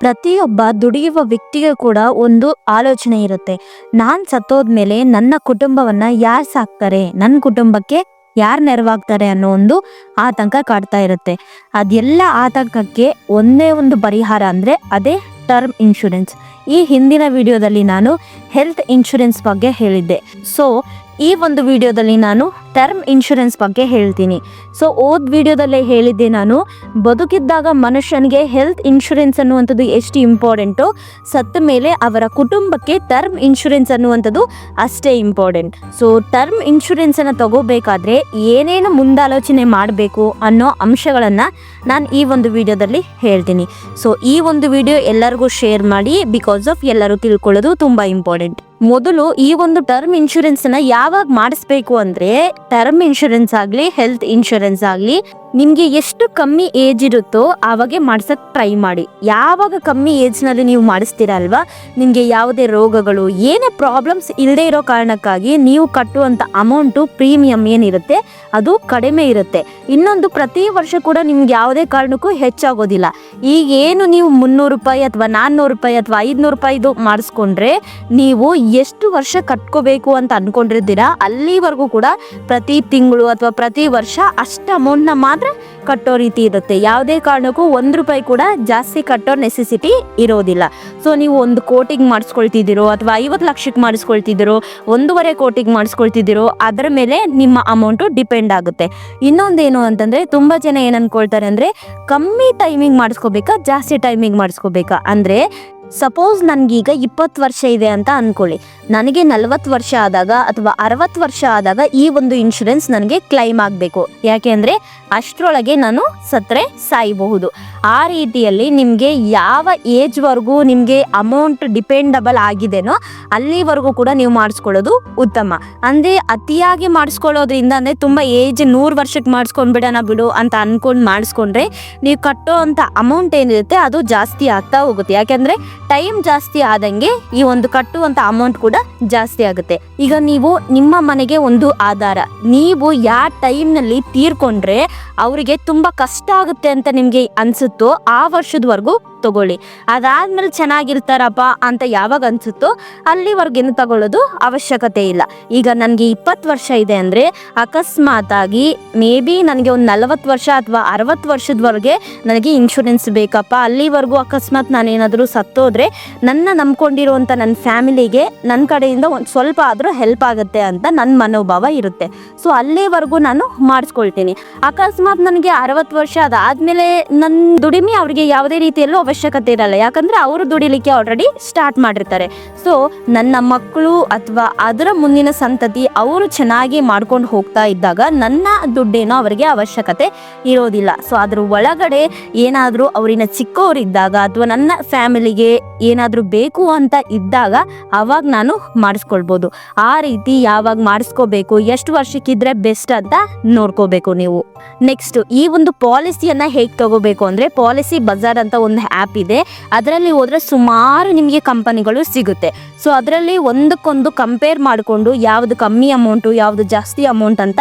ಪ್ರತಿಯೊಬ್ಬ ದುಡಿಯುವ ವ್ಯಕ್ತಿಗೆ ಕೂಡ ಒಂದು ಆಲೋಚನೆ ಇರುತ್ತೆ. ನಾನ್ ಸತ್ತೋದ್ಮೇಲೆ ನನ್ನ ಕುಟುಂಬವನ್ನ ಯಾರು ಸಾಕ್ತಾರೆ, ನನ್ನ ಕುಟುಂಬಕ್ಕೆ ಯಾರು ನೆರವಾಗ್ತಾರೆ ಅನ್ನೋ ಒಂದು ಆತಂಕ ಕಾಡ್ತಾ ಇರುತ್ತೆ. ಅದೆಲ್ಲ ಆತಂಕಕ್ಕೆ ಒಂದೇ ಒಂದು ಪರಿಹಾರ ಅಂದ್ರೆ ಅದೇ ಟರ್ಮ್ ಇನ್ಶೂರೆನ್ಸ್. ಈ ಹಿಂದಿನ ವಿಡಿಯೋದಲ್ಲಿ ನಾನು ಹೆಲ್ತ್ ಇನ್ಶೂರೆನ್ಸ್ ಬಗ್ಗೆ ಹೇಳಿದ್ದೆ. ಸೊ ಈ ಒಂದು ವಿಡಿಯೋದಲ್ಲಿ ನಾನು ಟರ್ಮ್ ಇನ್ಶೂರೆನ್ಸ್ ಬಗ್ಗೆ ಹೇಳ್ತೀನಿ. ಸೊ ವಿಡಿಯೋದಲ್ಲೇ ಹೇಳಿದ್ದೆ ನಾನು, ಬದುಕಿದ್ದಾಗ ಮನುಷ್ಯನಿಗೆ ಹೆಲ್ತ್ ಇನ್ಶೂರೆನ್ಸ್ ಅನ್ನುವಂಥದ್ದು ಎಷ್ಟು ಇಂಪಾರ್ಟೆಂಟು, ಸತ್ತ ಮೇಲೆ ಅವರ ಕುಟುಂಬಕ್ಕೆ ಟರ್ಮ್ ಇನ್ಶೂರೆನ್ಸ್ ಅನ್ನುವಂಥದ್ದು ಅಷ್ಟೇ ಇಂಪಾರ್ಟೆಂಟ್. ಸೊ ಟರ್ಮ್ ಇನ್ಶೂರೆನ್ಸನ್ನು ತಗೋಬೇಕಾದ್ರೆ ಏನೇನು ಮುಂದಾಲೋಚನೆ ಮಾಡಬೇಕು ಅನ್ನೋ ಅಂಶಗಳನ್ನು ನಾನು ಈ ಒಂದು ವಿಡಿಯೋದಲ್ಲಿ ಹೇಳ್ತೀನಿ. ಸೊ ಈ ಒಂದು ವಿಡಿಯೋ ಎಲ್ಲರಿಗೂ ಶೇರ್ ಮಾಡಿ, ಬಿಕಾಸ್ ಆಫ್ ಎಲ್ಲರೂ ತಿಳ್ಕೊಳ್ಳೋದು ತುಂಬ ಇಂಪಾರ್ಟೆಂಟ್. ಮೊದಲು ಈ ಒಂದು ಟರ್ಮ್ ಇನ್ಶೂರೆನ್ಸ್ನ ಯಾವಾಗ ಮಾಡಿಸ್ಬೇಕು ಅಂದರೆ, ಟರ್ಮ್ ಇನ್ಶೂರೆನ್ಸ್ ಆಗಲಿ ಹೆಲ್ತ್ ಇನ್ಶೂರೆನ್ಸ್ ಆಗಲಿ ನಿಮಗೆ ಎಷ್ಟು ಕಮ್ಮಿ ಏಜ್ ಇರುತ್ತೋ ಆವಾಗೆ ಮಾಡ್ಸೋಕ್ಕೆ ಟ್ರೈ ಮಾಡಿ. ಯಾವಾಗ ಕಮ್ಮಿ ಏಜ್ನಲ್ಲಿ ನೀವು ಮಾಡಿಸ್ತೀರ ಅಲ್ವಾ, ನಿಮಗೆ ಯಾವುದೇ ರೋಗಗಳು ಏನೇ ಪ್ರಾಬ್ಲಮ್ಸ್ ಇಲ್ಲದೆ ಇರೋ ಕಾರಣಕ್ಕಾಗಿ ನೀವು ಕಟ್ಟುವಂಥ ಅಮೌಂಟು ಪ್ರೀಮಿಯಂ ಏನಿರುತ್ತೆ ಅದು ಕಡಿಮೆ ಇರುತ್ತೆ. ಇನ್ನೊಂದು, ಪ್ರತಿ ವರ್ಷ ಕೂಡ ನಿಮ್ಗೆ ಯಾವುದೇ ಕಾರಣಕ್ಕೂ ಹೆಚ್ಚಾಗೋದಿಲ್ಲ. ಈಗ ಏನು ನೀವು 300 ರೂಪಾಯಿ ಅಥವಾ 400 ರೂಪಾಯಿ ಅಥವಾ 500 ರೂಪಾಯಿದು ಮಾಡಿಸ್ಕೊಂಡ್ರೆ ನೀವು ಎಷ್ಟು ವರ್ಷ ಕಟ್ಕೋಬೇಕು ಅಂತ ಅಂದ್ಕೊಂಡಿರ್ತೀರಾ ಅಲ್ಲಿವರೆಗೂ ಕೂಡ ಪ್ರತಿ ತಿಂಗಳು ಅಥವಾ ಪ್ರತಿ ವರ್ಷ ಅಷ್ಟು ಅಮೌಂಟ್ನ ಮಾತ್ರ ಕಟ್ಟೋ ರೀತಿ ಇರುತ್ತೆ. ಯಾವುದೇ ಕಾರಣಕ್ಕೂ 1 ರೂಪಾಯಿ ಕೂಡ ಜಾಸ್ತಿ ಕಟ್ಟೋ ನೆಸೆಸಿಟಿ ಇರೋದಿಲ್ಲ. ಸೊ ನೀವು 1 ಕೋಟಿಗೆ ಮಾಡಿಸ್ಕೊಳ್ತಿದ್ದೀರೋ ಅಥವಾ 50 ಲಕ್ಷಕ್ಕೆ ಮಾಡಿಸ್ಕೊಳ್ತಿದ್ದೀರೋ, 1.5 ಕೋಟಿಗೆ ಮಾಡಿಸ್ಕೊಳ್ತಿದ್ದೀರೋ, ಅದರ ಮೇಲೆ ನಿಮ್ಮ ಅಮೌಂಟು ಡಿಪೆಂಡ್ ಆಗುತ್ತೆ. ಇನ್ನೊಂದೇನು ಅಂತಂದರೆ, ತುಂಬ ಜನ ಏನು ಅಂದ್ಕೊಳ್ತಾರೆ ಅಂದರೆ, ಕಮ್ಮಿ ಟೈಮಿಂಗ್ ಮಾಡಿಸ್ಕೋಬೇಕಾ ಜಾಸ್ತಿ ಟೈಮಿಂಗ್ ಮಾಡಿಸ್ಕೋಬೇಕಾ ಅಂದರೆ, ಸಪೋಸ್ ನನಗೀಗ 20 ವರ್ಷ ಇದೆ ಅಂತ ಅಂದ್ಕೊಳ್ಳಿ, ನನಗೆ 40 ವರ್ಷ ಆದಾಗ ಅಥವಾ 60 ವರ್ಷ ಆದಾಗ ಈ ಒಂದು ಇನ್ಶೂರೆನ್ಸ್ ನನಗೆ ಕ್ಲೈಮ್ ಆಗಬೇಕು. ಯಾಕೆ ಅಂದರೆ ಅಷ್ಟರೊಳಗೆ ನಾನು ಸತ್ತರೆ ಸಾಯಬಹುದು. ಆ ರೀತಿಯಲ್ಲಿ ನಿಮಗೆ ಯಾವ ಏಜ್ವರೆಗೂ ನಿಮಗೆ ಅಮೌಂಟ್ ಡಿಪೆಂಡಬಲ್ ಆಗಿದೆನೋ ಅಲ್ಲಿವರೆಗೂ ಕೂಡ ನೀವು ಮಾಡಿಸ್ಕೊಳ್ಳೋದು ಉತ್ತಮ. ಅಂದರೆ ಅತಿಯಾಗಿ ಮಾಡಿಸ್ಕೊಳ್ಳೋದ್ರಿಂದ, ಅಂದರೆ ತುಂಬ ಏಜ್ 100 ವರ್ಷಕ್ಕೆ ಮಾಡಿಸ್ಕೊಂಡ್ಬಿಡೋಣ ಬಿಡು ಅಂತ ಅಂದ್ಕೊಂಡು ಮಾಡಿಸ್ಕೊಂಡ್ರೆ ನೀವು ಕಟ್ಟೋ ಅಂಥ ಅಮೌಂಟ್ ಏನಿರುತ್ತೆ ಅದು ಜಾಸ್ತಿ ಆಗ್ತಾ ಹೋಗುತ್ತೆ. ಯಾಕೆಂದರೆ ಟೈಮ್ ಜಾಸ್ತಿ ಆದಂಗೆ ಈ ಒಂದು ಕಟ್ಟುವಂಥ ಅಮೌಂಟ್ ಕೂಡ ಜಾಸ್ತಿ ಆಗುತ್ತೆ. ಈಗ ನೀವು ನಿಮ್ಮ ಮನೆಗೆ ಒಂದು ಆಧಾರ, ನೀವು ಯಾವ ಟೈಮ್ನಲ್ಲಿ ತೀರ್ಕೊಂಡ್ರೆ ಅವರಿಗೆ ತುಂಬ ಕಷ್ಟ ಆಗುತ್ತೆ ಅಂತ ನಿಮಗೆ ಅನಿಸುತ್ತೋ ಆ ವರ್ಷದವರೆಗೂ ತಗೊಳ್ಳಿ. ಅದಾದ್ಮೇಲೆ ಚೆನ್ನಾಗಿರ್ತಾರಪ್ಪ ಅಂತ ಯಾವಾಗ ಅನಿಸುತ್ತೋ ಅಲ್ಲಿವರೆಗೇನು ತಗೊಳ್ಳೋದು ಅವಶ್ಯಕತೆ ಇಲ್ಲ. ಈಗ ನನಗೆ 20 ವರ್ಷ ಇದೆ ಅಂದರೆ ಅಕಸ್ಮಾತ್ ಆಗಿ ಮೇ ಬಿ ನನಗೆ ಒಂದು 40 ವರ್ಷ ಅಥವಾ 60 ವರ್ಷದವರೆಗೆ ನನಗೆ ಇನ್ಶೂರೆನ್ಸ್ ಬೇಕಪ್ಪ, ಅಲ್ಲಿವರೆಗೂ ಅಕಸ್ಮಾತ್ ನಾನೇನಾದರೂ ಸತ್ತೋದ್ರೆ ನನ್ನ ನಂಬ್ಕೊಂಡಿರುವಂಥ ನನ್ನ ಫ್ಯಾಮಿಲಿಗೆ ನನ್ನ ಕಡೆಯಿಂದ ಒಂದು ಸ್ವಲ್ಪ ಆದರೂ ಹೆಲ್ಪ್ ಆಗುತ್ತೆ ಅಂತ ನನ್ನ ಮನೋಭಾವ ಇರುತ್ತೆ. ಸೊ ಅಲ್ಲಿವರೆಗೂ ನಾನು ಮಾಡಿಸ್ಕೊಳ್ತೀನಿ. ಅಕಸ್ಮಾತ್ ನನಗೆ 60 ವರ್ಷ ಅದಾದಮೇಲೆ ನನ್ನ ದುಡಿಮೆ ಅವರಿಗೆ ಯಾವುದೇ ರೀತಿಯಲ್ಲೂ ಅವಶ್ಯಕತೆ ಇರಲ್ಲ, ಯಾಕಂದರೆ ಅವರು ದುಡಿಲಿಕ್ಕೆ ಆಲ್ರೆಡಿ ಸ್ಟಾರ್ಟ್ ಮಾಡಿರ್ತಾರೆ. ಸೊ ನನ್ನ ಮಕ್ಕಳು ಅಥವಾ ಅದರ ಮುಂದಿನ ಸಂತತಿ ಅವರು ಚೆನ್ನಾಗಿ ಮಾಡ್ಕೊಂಡು ಹೋಗ್ತಾ ಇದ್ದಾಗ ನನ್ನ ದುಡ್ಡೇನೋ ಅವರಿಗೆ ಅವಶ್ಯಕತೆ ಇರೋದಿಲ್ಲ. ಸೊ ಅದ್ರ ಒಳಗಡೆ ಏನಾದರೂ ಅವರಿನ ಚಿಕ್ಕವರಿದ್ದಾಗ ಅಥವಾ ನನ್ನ ಫ್ಯಾಮಿಲಿಗೆ ಏನಾದರೂ ಬೇಕು ಅಂತ ಇದ್ದಾಗ ಅವಾಗ ನಾನು ಮಾಡಿಸ್ಕೊಳ್ಬೋದು. ಆ ರೀತಿ ಯಾವಾಗ ಮಾಡಿಸ್ಕೋಬೇಕು, ಎಷ್ಟು ವರ್ಷಕ್ಕಿದ್ರೆ ಬೆಸ್ಟ್ ಅಂತ ನೋಡ್ಕೋಬೇಕು ನೀವು. ನೆಕ್ಸ್ಟ್, ಈ ಒಂದು ಪಾಲಿಸಿಯನ್ನು ಹೇಗೆ ತಗೋಬೇಕು ಅಂದರೆ, ಪಾಲಿಸಿ ಬಜಾರ್ ಅಂತ ಒಂದು ಆ್ಯಪ್ ಇದೆ. ಅದರಲ್ಲಿ ಹೋದರೆ ಸುಮಾರು ನಿಮಗೆ ಕಂಪನಿಗಳು ಸಿಗುತ್ತೆ. ಸೊ ಅದರಲ್ಲಿ ಒಂದಕ್ಕೊಂದು ಕಂಪೇರ್ ಮಾಡಿಕೊಂಡು ಯಾವುದು ಕಮ್ಮಿ ಅಮೌಂಟು ಯಾವುದು ಜಾಸ್ತಿ ಅಮೌಂಟ್ ಅಂತ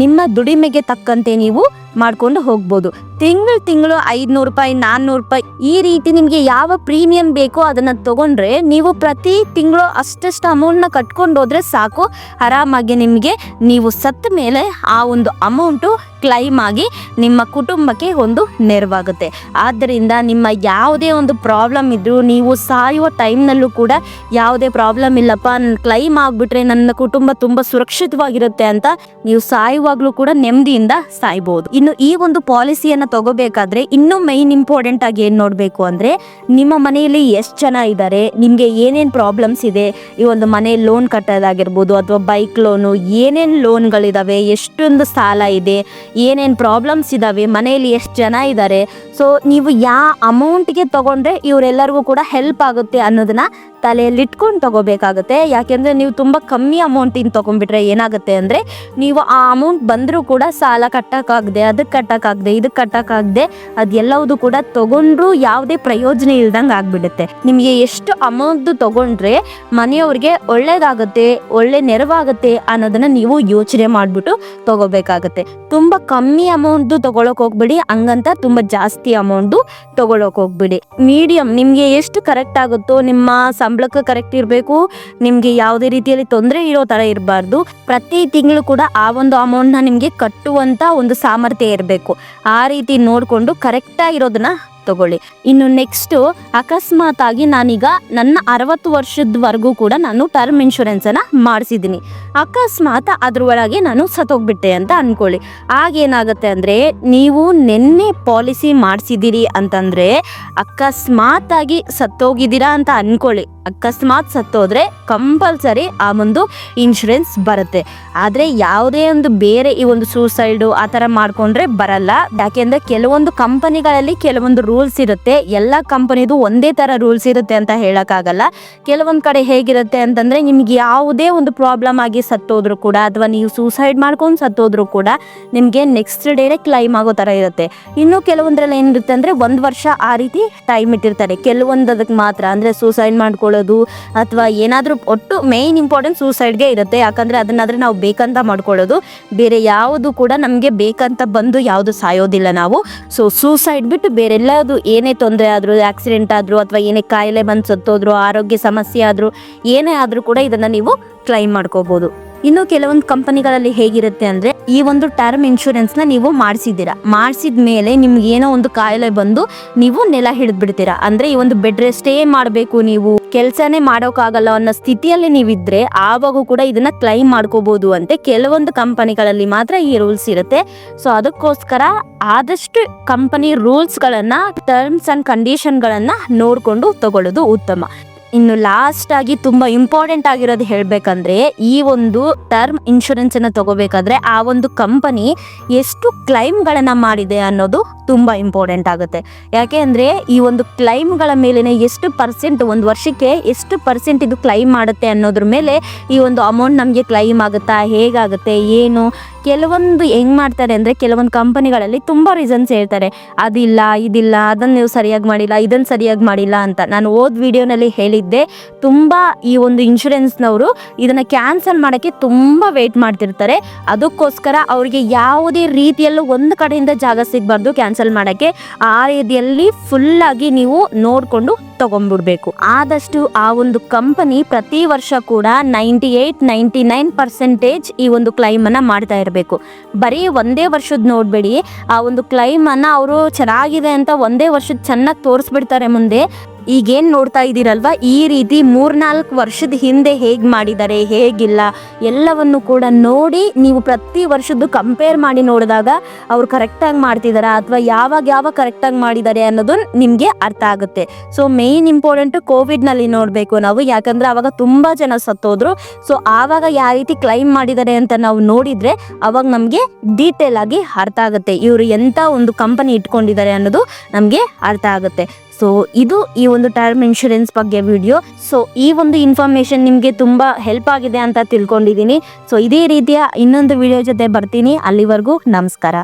ನಿಮ್ಮ ದುಡಿಮೆಗೆ ತಕ್ಕಂತೆ ನೀವು ಮಾಡ್ಕೊಂಡು ಹೋಗ್ಬೋದು. ತಿಂಗಳು 500 ರೂಪಾಯಿ 400 ರೂಪಾಯಿ ಈ ರೀತಿ ನಿಮಗೆ ಯಾವ ಪ್ರೀಮಿಯಂ ಬೇಕೋ ಅದನ್ನು ತಗೊಂಡ್ರೆ ನೀವು ಪ್ರತಿ ತಿಂಗಳು ಅಷ್ಟಷ್ಟು ಅಮೌಂಟ್ನ ಕಟ್ಕೊಂಡು ಹೋದ್ರೆ ಸಾಕು. ಆರಾಮಾಗಿ ನಿಮಗೆ ನೀವು ಸತ್ತ ಮೇಲೆ ಆ ಒಂದು ಅಮೌಂಟು ಕ್ಲೈಮ್ ಆಗಿ ನಿಮ್ಮ ಕುಟುಂಬಕ್ಕೆ ಒಂದು ನೆರವಾಗುತ್ತೆ. ಆದ್ದರಿಂದ ನಿಮ್ಮ ಯಾವುದೇ ಒಂದು ಪ್ರಾಬ್ಲಮ್ ಇದ್ದರೂ ನೀವು ಸಾಯುವ ಟೈಮ್ನಲ್ಲೂ ಕೂಡ ಯಾವುದೇ ಪ್ರಾಬ್ಲಮ್ ಇಲ್ಲಪ್ಪ, ಕ್ಲೈಮ್ ಆಗಿಬಿಟ್ರೆ ನನ್ನ ಕುಟುಂಬ ತುಂಬ ಸುರಕ್ಷಿತವಾಗಿರುತ್ತೆ ಅಂತ ನೀವು ಸಾಯುವಾಗಲೂ ಕೂಡ ನೆಮ್ಮದಿಯಿಂದ ಸಾಯ್ಬೋದು. ಇನ್ನು ಈ ಒಂದು ಪಾಲಿಸಿಯನ್ನು ತಗೋಬೇಕಾದ್ರೆ ಇನ್ನೂ ಮೈನ್ ಇಂಪಾರ್ಟೆಂಟ್ ಆಗಿ ಏನು ನೋಡಬೇಕು ಅಂದರೆ, ನಿಮ್ಮ ಮನೆಯಲ್ಲಿ ಎಷ್ಟು ಜನ ಇದ್ದಾರೆ, ನಿಮಗೆ ಏನೇನು ಪ್ರಾಬ್ಲಮ್ಸ್ ಇದೆ, ಈ ಒಂದು ಮನೆ ಲೋನ್ ಕಟ್ಟೋದಾಗಿರ್ಬೋದು ಅಥವಾ ಬೈಕ್ ಲೋನು, ಏನೇನು ಲೋನ್ಗಳಿದ್ದಾವೆ, ಎಷ್ಟೊಂದು ಸಾಲ ಇದೆ, ಏನೇನು ಪ್ರಾಬ್ಲಮ್ಸ್ ಇದ್ದಾವೆ, ಮನೆಯಲ್ಲಿ ಎಷ್ಟು ಜನ ಇದ್ದಾರೆ, ಸೊ ನೀವು ಯಾವ ಅಮೌಂಟ್ಗೆ ತೊಗೊಂಡ್ರೆ ಇವರೆಲ್ಲರಿಗೂ ಕೂಡ ಹೆಲ್ಪ್ ಆಗುತ್ತೆ ಅನ್ನೋದನ್ನ ತಲೆಯಲ್ಲಿಟ್ಕೊಂಡು ತಗೋಬೇಕಾಗುತ್ತೆ. ಯಾಕೆಂದರೆ ನೀವು ತುಂಬ ಕಮ್ಮಿ ಅಮೌಂಟಿಂದ ತೊಗೊಂಡ್ಬಿಟ್ರೆ ಏನಾಗುತ್ತೆ ಅಂದರೆ, ನೀವು ಆ ಅಮೌಂಟ್ ಬಂದರೂ ಕೂಡ ಸಾಲ ಕಟ್ಟೋಕ್ಕಾಗದೆ, ಅದಕ್ಕೆ ಕಟ್ಟೋಕ್ಕಾಗದೆ, ಇದಕ್ಕೆ ಕಟ್ಟೋಕ್ಕಾಗದೆ, ಅದೆಲ್ಲವುದು ಕೂಡ ತೊಗೊಂಡ್ರೂ ಯಾವುದೇ ಪ್ರಯೋಜನ ಇಲ್ದಂಗೆ ಆಗಿಬಿಡುತ್ತೆ. ನಿಮಗೆ ಎಷ್ಟು ಅಮೌಂಟ್ ತೊಗೊಂಡ್ರೆ ಮನೆಯವ್ರಿಗೆ ಒಳ್ಳೇದಾಗುತ್ತೆ, ಒಳ್ಳೆ ನೆರವಾಗುತ್ತೆ ಅನ್ನೋದನ್ನು ನೀವು ಯೋಚನೆ ಮಾಡಿಬಿಟ್ಟು ತೊಗೋಬೇಕಾಗತ್ತೆ. ತುಂಬ ಕಮ್ಮಿ ಅಮೌಂಟ್ ತಗೊಳಕ್ ಹೋಗ್ಬಿಡಿ, ಹಂಗಂತ ತುಂಬಾ ಜಾಸ್ತಿ ಅಮೌಂಟ್ ತಗೊಳಕ್ ಹೋಗ್ಬಿಡಿ. ಮೀಡಿಯಂ ನಿಮ್ಗೆ ಎಷ್ಟು ಕರೆಕ್ಟ್ ಆಗುತ್ತೋ, ನಿಮ್ಮ ಸಂಬಳಕ್ಕೆ ಕರೆಕ್ಟ್ ಇರಬೇಕು, ನಿಮ್ಗೆ ಯಾವುದೇ ರೀತಿಯಲ್ಲಿ ತೊಂದರೆ ಇರೋ ತರ ಇರಬಾರ್ದು. ಪ್ರತಿ ತಿಂಗಳು ಕೂಡ ಆ ಒಂದು ಅಮೌಂಟ್ ನ ನಿಮ್ಗೆ ಕಟ್ಟುವಂತ ಒಂದು ಸಾಮರ್ಥ್ಯ ಇರಬೇಕು. ಆ ರೀತಿ ನೋಡ್ಕೊಂಡು ಕರೆಕ್ಟ್ ಆಗಿರೋದನ್ನ ತಗೊಳ್ಳಿ. ಇನ್ನು ನೆಕ್ಸ್ಟ್, ಅಕಸ್ಮಾತ್ ಆಗಿ ನಾನೀಗ ನನ್ನ 60 ವರ್ಷದವರೆಗೂ ಕೂಡ ನಾನು ಟರ್ಮ್ ಇನ್ಶೂರೆನ್ಸ್ ಅನ್ನ ಮಾಡಿಸಿದ್ದೀನಿ. ಅಕಸ್ಮಾತ್ ಅದ್ರೊಳಗೆ ನಾನು ಸತ್ತೋಗ್ಬಿಟ್ಟೆ ಅಂತ ಅನ್ಕೊಳ್ಳಿ. ಆಗೇನಾಗುತ್ತೆ ಅಂದ್ರೆ, ನೀವು ನಿನ್ನೆ ಪಾಲಿಸಿ ಮಾಡಿಸಿದಿರಿ ಅಂತಂದ್ರೆ ಅಕಸ್ಮಾತ್ ಆಗಿ ಸತ್ತೋಗಿದ್ದೀರಾ ಅಂತ ಅನ್ಕೊಳ್ಳಿ, ಅಕಸ್ಮಾತ್ ಸತ್ತೋದ್ರೆ ಕಂಪಲ್ಸರಿ ಆ ಒಂದು ಇನ್ಶೂರೆನ್ಸ್ ಬರುತ್ತೆ. ಆದರೆ ಯಾವುದೇ ಒಂದು ಬೇರೆ ಈ ಒಂದು ಸೂಸೈಡು ಆ ಥರ ಮಾಡ್ಕೊಂಡ್ರೆ ಬರಲ್ಲ. ಯಾಕೆಂದರೆ ಕೆಲವೊಂದು ಕಂಪನಿಗಳಲ್ಲಿ ಕೆಲವೊಂದು ರೂಲ್ಸ್ ಇರುತ್ತೆ. ಎಲ್ಲ ಕಂಪನಿದು ಒಂದೇ ಥರ ರೂಲ್ಸ್ ಇರುತ್ತೆ ಅಂತ ಹೇಳೋಕ್ಕಾಗಲ್ಲ. ಕೆಲವೊಂದು ಕಡೆ ಹೇಗಿರುತ್ತೆ ಅಂತಂದರೆ, ನಿಮ್ಗೆ ಯಾವುದೇ ಒಂದು ಪ್ರಾಬ್ಲಮ್ ಆಗಿ ಸತ್ತೋದ್ರು ಕೂಡ, ಅಥವಾ ನೀವು ಸೂಸೈಡ್ ಮಾಡ್ಕೊಂಡು ಸತ್ತೋದ್ರು ಕೂಡ ನಿಮಗೆ ನೆಕ್ಸ್ಟ್ ಡೇನೇ ಕ್ಲೈಮ್ ಆಗೋ ಥರ ಇರುತ್ತೆ. ಇನ್ನು ಕೆಲವೊಂದರಲ್ಲಿ ಏನಿರುತ್ತೆ ಅಂದರೆ 1 ವರ್ಷ ಆ ರೀತಿ ಟೈಮ್ ಇಟ್ಟಿರ್ತಾರೆ. ಕೆಲವೊಂದಕ್ಕೆ ಮಾತ್ರ ಅಂದರೆ ಸೂಸೈಡ್ ಮಾಡ್ಕೊಳ್ಳೋದು ಅಥವಾ ಏನಾದರೂ, ಒಟ್ಟು ಮೇಯ್ನ್ ಇಂಪಾರ್ಟೆಂಟ್ ಸೂಸೈಡ್ಗೆ ಇರುತ್ತೆ. ಯಾಕಂದರೆ ಅದನ್ನಾದರೆ ನಾವು ಬೇಕಂತ ಮಾಡ್ಕೊಳ್ಳೋದು, ಬೇರೆ ಯಾವುದು ಕೂಡ ನಮಗೆ ಬೇಕಂತ ಬಂದು ಯಾವುದು ಸಾಯೋದಿಲ್ಲ ನಾವು. ಸೊ ಸೂಸೈಡ್ ಬಿಟ್ಟು ಬೇರೆಲ್ಲದು ಏನೇ ತೊಂದರೆ ಆದರೂ, ಆಕ್ಸಿಡೆಂಟ್ ಆದರೂ ಅಥವಾ ಏನೇ ಕಾಯಿಲೆ ಬಂದು ಸತ್ತೋದ್ರು, ಆರೋಗ್ಯ ಸಮಸ್ಯೆ ಆದರೂ, ಏನೇ ಆದರೂ ಕೂಡ ಇದನ್ನು ನೀವು ಕ್ಲೈಮ್ ಮಾಡ್ಕೋಬೋದು. ಇನ್ನು ಕೆಲವೊಂದು ಕಂಪನಿಗಳಲ್ಲಿ ಹೇಗಿರುತ್ತೆ ಅಂದರೆ, ಈ ಒಂದು ಟರ್ಮ್ ಇನ್ಶೂರೆನ್ಸ್ನ ನೀವು ಮಾಡಿಸಿದ್ದೀರಾ, ಮಾಡಿಸಿದ ಮೇಲೆ ನಿಮ್ಗೆ ಏನೋ ಒಂದು ಕಾಯಿಲೆ ಬಂದು ನೀವು ನೆಲ ಹಿಡಿದ್ಬಿಡ್ತೀರಾ. ಅಂದರೆ ಈ ಒಂದು ಬೆಡ್ ರೆಸ್ಟೇ ಮಾಡಬೇಕು, ನೀವು ಕೆಲಸನೇ ಮಾಡೋಕ್ಕಾಗಲ್ಲ ಅನ್ನೋ ಸ್ಥಿತಿಯಲ್ಲಿ ನೀವಿದ್ರೆ ಆವಾಗೂ ಕೂಡ ಇದನ್ನ ಕ್ಲೈಮ್ ಮಾಡ್ಕೋಬಹುದು ಅಂತೆ. ಕೆಲವೊಂದು ಕಂಪನಿಗಳಲ್ಲಿ ಮಾತ್ರ ಈ ರೂಲ್ಸ್ ಇರುತ್ತೆ. ಸೊ ಅದಕ್ಕೋಸ್ಕರ ಆದಷ್ಟು ಕಂಪನಿ ರೂಲ್ಸ್ಗಳನ್ನು, ಟರ್ಮ್ಸ್ ಆ್ಯಂಡ್ ಕಂಡೀಷನ್ಗಳನ್ನು ನೋಡಿಕೊಂಡು ತಗೊಳ್ಳೋದು ಉತ್ತಮ. ಇನ್ನು ಲಾಸ್ಟ್ ಆಗಿ ತುಂಬ ಇಂಪಾರ್ಟೆಂಟ್ ಆಗಿರೋದು ಹೇಳಬೇಕಂದ್ರೆ, ಈ ಒಂದು ಟರ್ಮ್ ಇನ್ಶೂರೆನ್ಸನ್ನು ತಗೋಬೇಕಾದ್ರೆ ಆ ಒಂದು ಕಂಪನಿ ಎಷ್ಟು ಕ್ಲೈಮ್ಗಳನ್ನು ಮಾಡಿದೆ ಅನ್ನೋದು ತುಂಬ ಇಂಪಾರ್ಟೆಂಟ್ ಆಗುತ್ತೆ. ಯಾಕೆ ಅಂದರೆ ಈ ಒಂದು ಕ್ಲೈಮ್ಗಳ ಮೇಲಿನ ಎಷ್ಟು ಪರ್ಸೆಂಟ್, ಒಂದು ವರ್ಷಕ್ಕೆ ಎಷ್ಟು ಪರ್ಸೆಂಟ್ ಇದು ಕ್ಲೈಮ್ ಮಾಡುತ್ತೆ ಅನ್ನೋದ್ರ ಮೇಲೆ ಈ ಒಂದು ಅಮೌಂಟ್ ನಮಗೆ ಕ್ಲೈಮ್ ಆಗುತ್ತಾ, ಹೇಗಾಗುತ್ತೆ, ಏನು. ಕೆಲವೊಂದು ಹೆಂಗೆ ಮಾಡ್ತಾರೆ ಅಂದರೆ, ಕೆಲವೊಂದು ಕಂಪನಿಗಳಲ್ಲಿ ತುಂಬ ರೀಸನ್ಸ್ ಹೇಳ್ತಾರೆ, ಅದಿಲ್ಲ ಇದಿಲ್ಲ, ಅದನ್ನು ನೀವು ಸರಿಯಾಗಿ ಮಾಡಿಲ್ಲ, ಇದನ್ನು ಸರಿಯಾಗಿ ಮಾಡಿಲ್ಲ ಅಂತ. ನಾನು ವಿಡಿಯೋನಲ್ಲಿ ಹೇಳಿದ್ದೆ, ತುಂಬ ಈ ಒಂದು ಇನ್ಶೂರೆನ್ಸ್ನವರು ಇದನ್ನು ಕ್ಯಾನ್ಸಲ್ ಮಾಡೋಕ್ಕೆ ತುಂಬ ವೆಯ್ಟ್ ಮಾಡ್ತಿರ್ತಾರೆ. ಅದಕ್ಕೋಸ್ಕರ ಅವರಿಗೆ ಯಾವುದೇ ರೀತಿಯಲ್ಲೂ ಒಂದು ಕಡೆಯಿಂದ ಜಾಗ ಸಿಗಬಾರ್ದು ಕ್ಯಾನ್ಸಲ್ ಮಾಡೋಕ್ಕೆ. ಆ ರೀತಿಯಲ್ಲಿ ಫುಲ್ಲಾಗಿ ನೀವು ನೋಡಿಕೊಂಡು ತಗೊಂಡ್ಬಿಡ್ಬೇಕು. ಆದಷ್ಟು ಆ ಒಂದು ಕಂಪನಿ ಪ್ರತಿ ವರ್ಷ ಕೂಡ 98-99% ಈ ಒಂದು ಕ್ಲೈಮನ್ನು ಮಾಡ್ತಾ ಇರಬೇಕು. ಬರೀ ಒಂದೇ ವರ್ಷದ ನೋಡಬೇಡಿ, ಆ ಒಂದು ಕ್ಲೈಮನ್ನು ಅವರು ಚೆನ್ನಾಗಿದೆ ಅಂತ ಒಂದೇ ವರ್ಷದ ಚೆನ್ನಾಗಿ ತೋರಿಸ್ಬಿಡ್ತಾರೆ ಮುಂದೆ. ಈಗೇನು ನೋಡ್ತಾ ಇದ್ದೀರಲ್ವ, ಈ ರೀತಿ 3-4 ವರ್ಷದ ಹಿಂದೆ ಹೇಗೆ ಮಾಡಿದ್ದಾರೆ, ಹೇಗಿಲ್ಲ ಎಲ್ಲವನ್ನು ಕೂಡ ನೋಡಿ ನೀವು ಪ್ರತಿ ವರ್ಷದ್ದು ಕಂಪೇರ್ ಮಾಡಿ ನೋಡಿದಾಗ ಅವ್ರು ಕರೆಕ್ಟಾಗಿ ಮಾಡ್ತಿದ್ದಾರೆ ಅಥವಾ ಯಾವಾಗ ಕರೆಕ್ಟಾಗಿ ಮಾಡಿದ್ದಾರೆ ಅನ್ನೋದು ನಿಮಗೆ ಅರ್ಥ ಆಗುತ್ತೆ. ಸೊ ಮೇಯ್ನ್ ಇಂಪಾರ್ಟೆಂಟು ಕೋವಿಡ್ನಲ್ಲಿ ನೋಡಬೇಕು ನಾವು, ಯಾಕಂದರೆ ಆವಾಗ ತುಂಬ ಜನ ಸತ್ತೋದ್ರು. ಸೊ ಆವಾಗ ಯಾವ ರೀತಿ ಕ್ಲೈಮ್ ಮಾಡಿದ್ದಾರೆ ಅಂತ ನಾವು ನೋಡಿದರೆ ಅವಾಗ ನಮಗೆ ಡೀಟೇಲ್ ಆಗಿ ಅರ್ಥ ಆಗುತ್ತೆ, ಇವರು ಎಂಥ ಒಂದು ಕಂಪನಿ ಇಟ್ಕೊಂಡಿದ್ದಾರೆ ಅನ್ನೋದು ನಮಗೆ ಅರ್ಥ ಆಗುತ್ತೆ. ಸೊ ಇದು ಈ ಒಂದು ಟರ್ಮ್ ಇನ್ಶೂರೆನ್ಸ್ ಬಗ್ಗೆ ವಿಡಿಯೋ. ಸೊ ಈ ಒಂದು ಇನ್ಫಾರ್ಮೇಷನ್ ನಿಮಗೆ ತುಂಬ ಹೆಲ್ಪ್ ಆಗಿದೆ ಅಂತ ತಿಳ್ಕೊಂಡಿದ್ದೀನಿ. ಸೊ ಇದೇ ರೀತಿಯ ಇನ್ನೊಂದು ವಿಡಿಯೋ ಜೊತೆ ಬರ್ತೀನಿ. ಅಲ್ಲಿವರೆಗೂ ನಮಸ್ಕಾರ.